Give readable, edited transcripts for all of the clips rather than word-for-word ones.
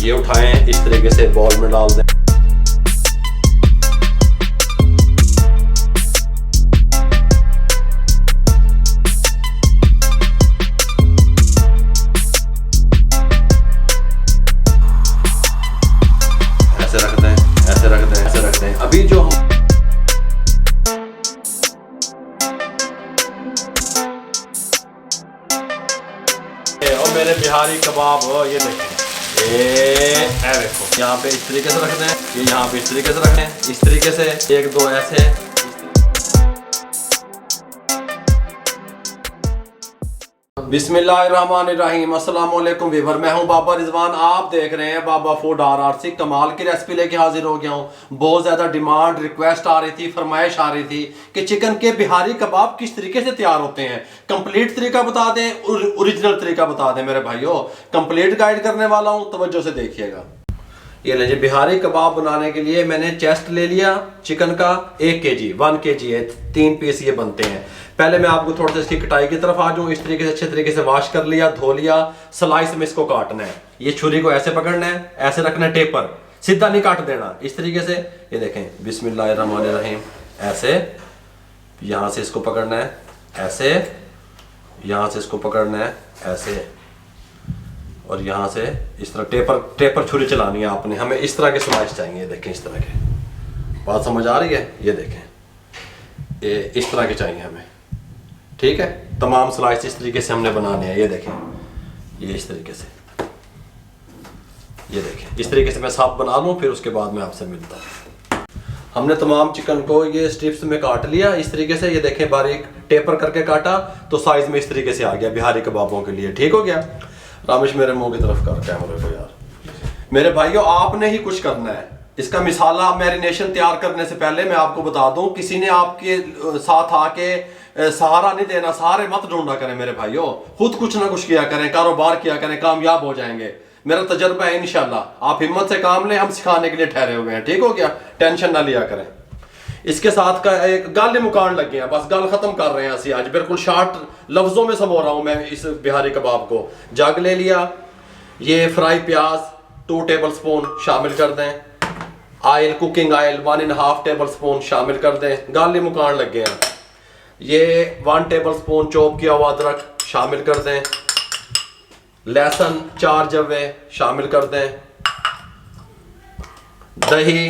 ये उठाएं, इस तरीके से बॉल में डाल दें। ऐसे रख दें, ऐसे रख दें, ऐसे रख दें। अभी जो मेरे बिहारी कबाब, ये देखें, ये देखो, यहाँ पे इस तरीके से रख दें, ये यहाँ पे इस तरीके से रखें, इस तरीके से एक दो ऐसे। बिस्मिल्लाहिर्रहमानिर्रहीम, अस्सलाम वालेकुम वीवर, मैं हूं बाबा रिजवान। आप देख रहे हैं बाबा फूड RRC। कमाल की रेसिपी लेके हाजिर हो गया हूं। बहुत ज़्यादा डिमांड, रिक्वेस्ट आ रही थी, फरमाइश आ रही थी कि चिकन के बिहारी कबाब किस तरीके से तैयार होते हैं। कंप्लीट तरीका बता दें, ओरिजिनल तरीका बता दें मेरे भाइयों। कंप्लीट गाइड करने वाला हूँ, तवज्जो से देखिएगा। ये लीजिए, बिहारी कबाब बनाने के लिए मैंने चेस्ट ले लिया चिकन का 1 kg, 1 kg है, 3 पीस ये बनते हैं। पहले मैं आपको थोड़ा सा इसकी कटाई की तरफ आ जाऊं। इस तरीके से अच्छे तरीके से वॉश कर लिया, धो लिया। स्लाइस में इसको काटना है। ये छुरी को ऐसे पकड़ना है, ऐसे रखना है टेपर, सीधा नहीं काट देना, इस तरीके से। ये देखें, बिस्मिल्लाहिर्रहमानिर्रहीम, ऐसे यहाँ से इसको पकड़ना है, ऐसे यहाँ से इसको पकड़ना है, ऐसे, और यहाँ से इस तरह टेपर छुरी चलानी है आपने। हमें इस तरह के स्लाइस चाहिए, देखें इस तरह के। बात समझ आ रही है? ये देखें, ये इस तरह के चाहिए हमें, ठीक है। तमाम स्लाइस इस तरीके से हमने बनाने हैं। ये देखें, ये इस तरीके से, ये देखें, इस तरीके से मैं साफ बना लूँ, फिर उसके बाद मैं आपसे मिलता हूँ। हमने तमाम चिकन को ये स्ट्रिप्स में काट लिया इस तरीके से। ये देखें, बारीक टेपर करके काटा तो साइज में इस तरीके से आ गया बिहारी कबाबों के लिए, ठीक हो गया। रामेश मेरे मुंह की तरफ कर कैमरे को यार। मेरे भाइयों, आपने ही कुछ करना है। इसका मिसाला मैरिनेशन तैयार करने से पहले मैं आपको बता दूं, किसी ने आपके साथ आके सहारा नहीं देना, सहारे मत ढूंढा करें मेरे भाइयों। खुद कुछ ना कुछ किया करें, कारोबार किया करें, कामयाब हो जाएंगे। मेरा तजर्बा है इंशाल्लाह। आप हिम्मत से काम लें, हम सिखाने के लिए ठहरे हुए हैं, ठीक हो गया। टेंशन ना लिया करें। इसके साथ का एक गाले मुकान लग गया, बस गाल खत्म कर रहे हैं ਅਸੀਂ आज। बिल्कुल शॉर्ट लफ्जों में समझ रहा हूं मैं इस बिहारी कबाब को। जग ले लिया, ये फ्राई प्याज 2 टेबल स्पून शामिल कर दें। Oil, cooking oil 1.5 table spoon शामिल कर दें। गाले मुकान लग गए हैं। ये 1 टेबल स्पून चॉप किया हुआ अदरक शामिल कर दें। लहसुन 4 जवे शामिल कर दें। दही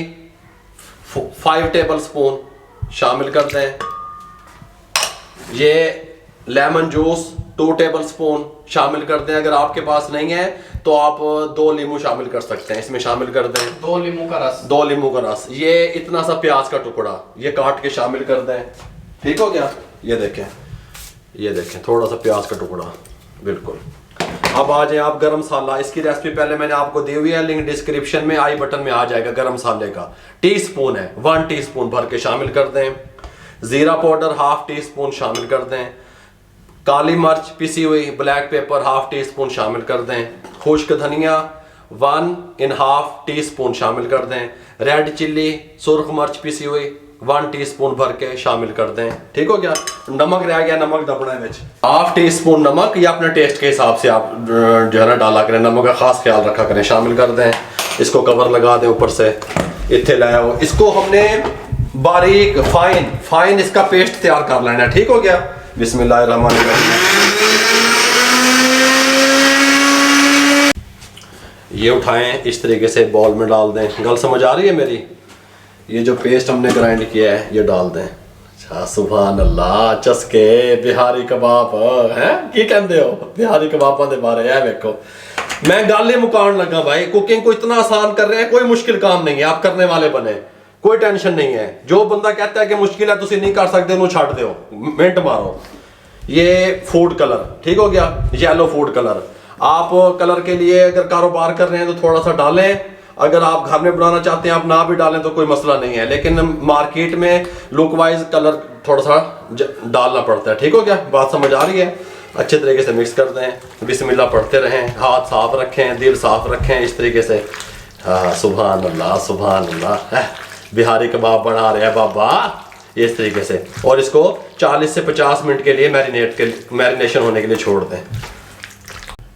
5 टेबल स्पून शामिल कर दें। ये लेमन जूस 2 टेबल स्पून शामिल कर दें। अगर आपके पास नहीं है तो आप 2 लींबू शामिल कर सकते हैं, इसमें शामिल कर दें। 2 लींबू का रस, 2 लींबू का रस। ये इतना सा प्याज का टुकड़ा ये काट के शामिल कर दें, ठीक हो गया। ये देखें, ये देखें, थोड़ा सा प्याज का टुकड़ा, बिल्कुल। अब आ जाए आप गरम मसाला। इसकी रेसिपी पहले मैंने आपको दी हुई है, लिंक डिस्क्रिप्शन में, आई बटन में आ जाएगा। गरम मसाले का टीस्पून है, 1 टीस्पून भर के शामिल कर दें। जीरा पाउडर 1/2 टीस्पून शामिल कर दें। काली मिर्च पिसी हुई, ब्लैक पेपर 1/2 टीस्पून शामिल कर दें। खुश्क धनिया 1.5 टीस्पून शामिल कर दें। रेड चिल्ली सुर्ख मिर्च पिसी हुई 1 टीस्पून भर के शामिल कर दें, ठीक हो गया। नमक रह गया, नमक दबना है 1/2 टीस्पून नमक, या अपने टेस्ट के हिसाब से आप जो है ना डाला करें। नमक का खास ख्याल रखा करें, शामिल कर दें। इसको कवर लगा दें ऊपर से, इतने लाया हो। इसको हमने बारीक फाइन इसका पेस्ट तैयार कर लेना है, ठीक हो गया। बिस्मिल्लाहिर्रहमानिर्रहीम। ये उठाएं, इस तरीके से बॉल में डाल दें। गल समझ आ रही है मेरी? ये जो पेस्ट हमने ग्राइंड किया है ये डाल दें। अच्छा, सुभान अल्लाह, चस्के बिहारी कबाब हैं की कहते हो बिहारी कबाबों के बारे। है देखो, मैं गाले मुकान लगा भाई। कुकिंग को इतना आसान कर रहे हैं, कोई मुश्किल काम नहीं है। आप करने वाले बने, कोई टेंशन नहीं है। जो बंदा कहता है कि मुश्किल है, तुम नहीं कर सकते, उन्हें छाड़ दो, मिनट मारो। ये फूड कलर, ठीक हो गया, येलो फूड कलर। आप कलर के लिए अगर कारोबार कर रहे हैं तो थोड़ा सा डालें। अगर आप घर में बनाना चाहते हैं, आप ना भी डालें तो कोई मसला नहीं है। लेकिन मार्केट में लुक वाइज कलर थोड़ा सा डालना पड़ता है, ठीक हो गया। बात समझ आ रही है? अच्छे तरीके से मिक्स कर दें। बिस्मिल्लाह पढ़ते रहें, हाथ साफ रखें, दिल साफ रखें, इस तरीके से। हाँ, सुभान अल्लाह, सुभान अल्लाह। बिहारी कबाब बना रहे हैं बाबा इस तरीके से। और इसको 40 से 50 मिनट के लिए मैरिनेशन होने के लिए छोड़ दें।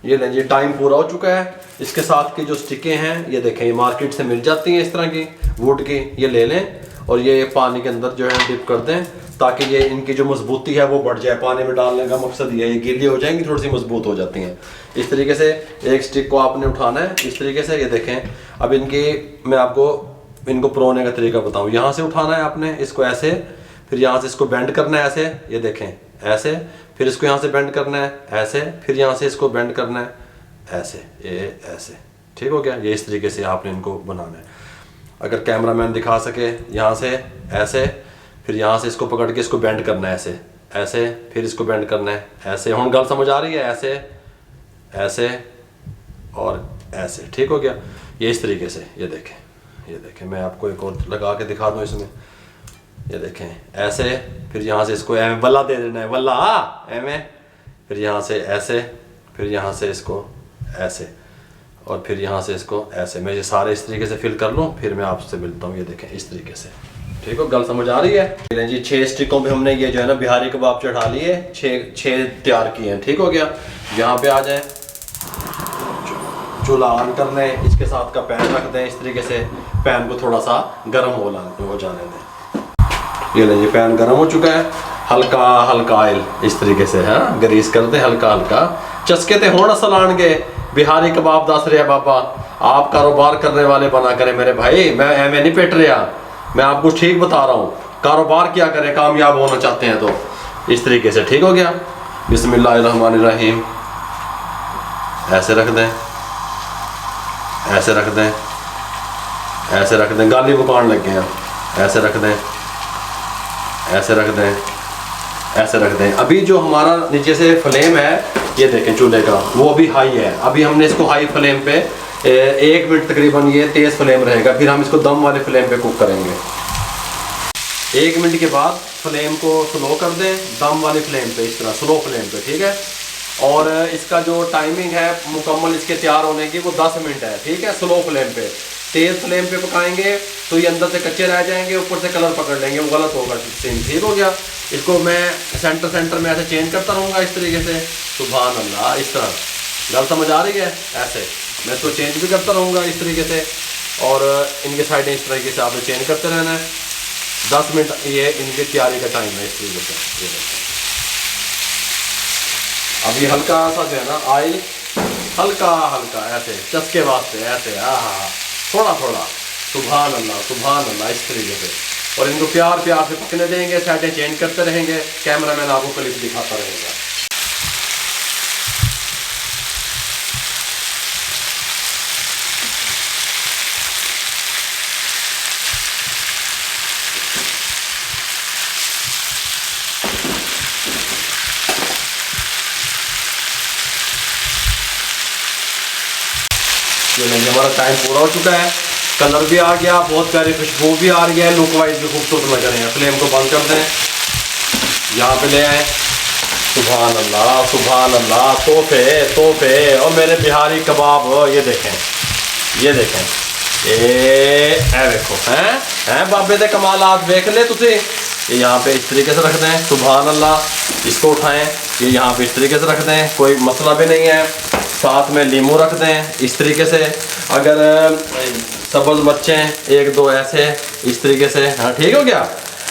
ये लें, ये टाइम पूरा हो चुका है। इसके साथ की जो स्टिकें हैं ये देखें, ये मार्केट से मिल जाती हैं इस तरह की वुड की, ये ले लें और ये पानी के अंदर जो है डिप कर दें ताकि ये इनकी जो मजबूती है वो बढ़ जाए। पानी में डालने का मकसद ये है, ये गीली हो जाएंगी, थोड़ी सी मजबूत हो जाती हैं। इस तरीके से एक स्टिक को आपने उठाना है इस तरीके से, ये देखें। अब मैं आपको इनको प्रोने का तरीका बताऊँ। यहाँ से उठाना है आपने इसको ऐसे, फिर यहाँ से इसको बेंड करना है ऐसे, ये देखें ऐसे, फिर इसको यहाँ से बेंड करना है ऐसे, फिर यहाँ से इसको बेंड करना है ऐसे, ये ऐसे, ठीक हो गया। ये इस तरीके से आपने इनको बनाना है। अगर कैमरामैन दिखा सके, यहाँ से ऐसे, फिर यहाँ से इसको पकड़ के इसको बेंड करना है ऐसे ऐसे, फिर इसको बेंड करना है ऐसे। हम गल समझ आ रही है? ऐसे ऐसे और ऐसे, ठीक हो गया। ये इस तरीके से, ये देखें, ये देखें। मैं आपको एक और लगा के दिखा दूँ इसमें, ये देखें ऐसे, फिर यहाँ से इसको एम वल्ला दे देना है, वल्ला एम, फिर यहाँ से ऐसे, फिर यहाँ से इसको ऐसे, और फिर यहाँ से इसको ऐसे। मैं ये सारे इस तरीके से फिल कर लूँ, फिर मैं आपसे मिलता हूँ। ये देखें इस तरीके से, ठीक हो, गल समझ आ रही है जी। 6 स्टिकों पे हमने ये जो है ना बिहारी कबाब चढ़ा लिए, 6 तैयार किए हैं, ठीक हो गया। यहाँ पे आ जाए, चूल्हा ऑन कर लें, इसके साथ का पैन रख दें इस तरीके से, पैन को थोड़ा सा गर्म हो जाने दें। ये लें, पैन गर्म हो चुका है, हल्का हल्का ऑयल इस तरीके से है ग्रीस कर दें, हल्का हल्का। चस्के ते होण सलान के बिहारी कबाब दस रहा बाबा, आप कारोबार करने वाले बना करें मेरे भाई, मैं एवं नहीं पेट रहा, मैं आपको ठीक बता रहा हूँ। कारोबार क्या करें, कामयाब होना चाहते हैं तो इस तरीके से, ठीक हो गया। बिस्मिल्लाहिर्रहमानिर्रहीम, ऐसे रख दें, ऐसे रख दें, ऐसे रख दें, गाली बुकान लग गए हैं, ऐसे रख दें, ऐसे रख दें, ऐसे रख दें। अभी जो हमारा नीचे से फ्लेम है ये देखें चूल्हे का, वो अभी हाई है। अभी हमने इसको हाई फ्लेम पे 1 मिनट तकरीबन ये तेज़ फ्लेम रहेगा, फिर हम इसको दम वाले फ्लेम पे कुक करेंगे। 1 मिनट के बाद फ्लेम को स्लो कर दें, दम वाली फ्लेम पे, इस तरह स्लो फ्लेम पे, ठीक है। और इसका जो टाइमिंग है मुकम्मल इसके तैयार होने की वो 10 मिनट है, ठीक है। स्लो फ्लेम पे, तेज़ फ्लेम पे पकाएंगे तो ये अंदर से कच्चे रह जाएंगे, ऊपर से कलर पकड़ लेंगे, वो गलत होगा सीन, ठीक हो गया। इसको मैं सेंटर में ऐसे चेंज करता रहूँगा इस तरीके से, सुभान अल्लाह, इस तरह। गल समझ आ रही है? ऐसे मैं इसको चेंज भी करता रहूँगा इस तरीके से, और इनके साइडें इस तरीके से आपने चेंज करते रहना है। 10 मिनट ये इनकी तैयारी का टाइम है इस तरीके से। अब ये हल्का सा जो है ना ऑयल, हल्का हल्का ऐसे चस्के वास्ते ऐसे, थोड़ा थोड़ा, सुभान अल्लाह इस तरीके से। और इनको प्यार प्यार से पकने देंगे, साइडें चेंज करते रहेंगे, कैमरामैन आपको क्लिप दिखाता रहेगा। ये हमारा टाइम पूरा हो चुका है, कलर भी आ गया, बहुत प्यारी खुशबू भी आ रही है, लुक वाइज भी खूबसूरत लग रहे हैं। फ्लेम को बंद कर दें, यहाँ पे ले आए, सुभान अल्लाह, तोहफे और मेरे बिहारी कबाब। ये देखें, ये देखें, ए देखो हैं बाबे दे कमालात देख ले तुझे। ये यहाँ पे इस तरीके से रख दें, सुभान अल्लाह। इसको उठाएं, ये यहाँ पे इस तरीके से रख दें, कोई मसला भी नहीं है। साथ में लीमू रख दें इस तरीके से, अगर सब्ज़ बच्चे 1-2 ऐसे इस तरीके से, हाँ ठीक हो गया।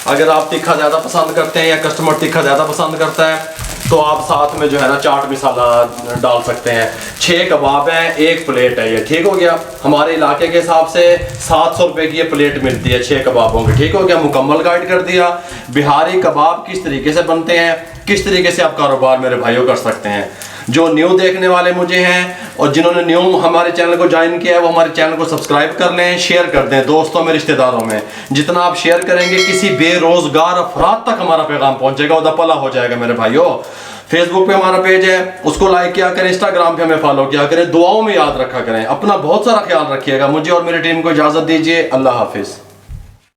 अगर आप तीखा ज़्यादा पसंद करते हैं या कस्टमर तीखा ज़्यादा पसंद करता है तो आप साथ में जो है ना चाट मसाला डाल सकते हैं। 6 कबाब हैं, 1 प्लेट है ये, ठीक हो गया। हमारे इलाके के हिसाब से 700 रुपये की ये प्लेट मिलती है 6 कबाबों की, ठीक हो गया। मुकम्मल गाइड कर दिया बिहारी कबाब किस तरीके से बनते हैं, किस तरीके से आप कारोबार मेरे भाइयों कर सकते हैं। जो न्यू देखने वाले मुझे हैं और जिन्होंने न्यू हमारे चैनल को ज्वाइन किया है वो हमारे चैनल को सब्सक्राइब कर लें, शेयर कर दें दोस्तों में, रिश्तेदारों में। जितना आप शेयर करेंगे किसी बेरोजगार अफराद तक हमारा पैगाम पहुंचेगा, उधर भला हो जाएगा मेरे भाइयों। फेसबुक पे हमारा पेज है, उसको लाइक किया करें, इंस्टाग्राम पे हमें फॉलो किया करें, दुआओं में याद रखा करें। अपना बहुत सारा ख्याल रखिएगा। मुझे और मेरी टीम को इजाज़त दीजिए, अल्लाह हाफिज़।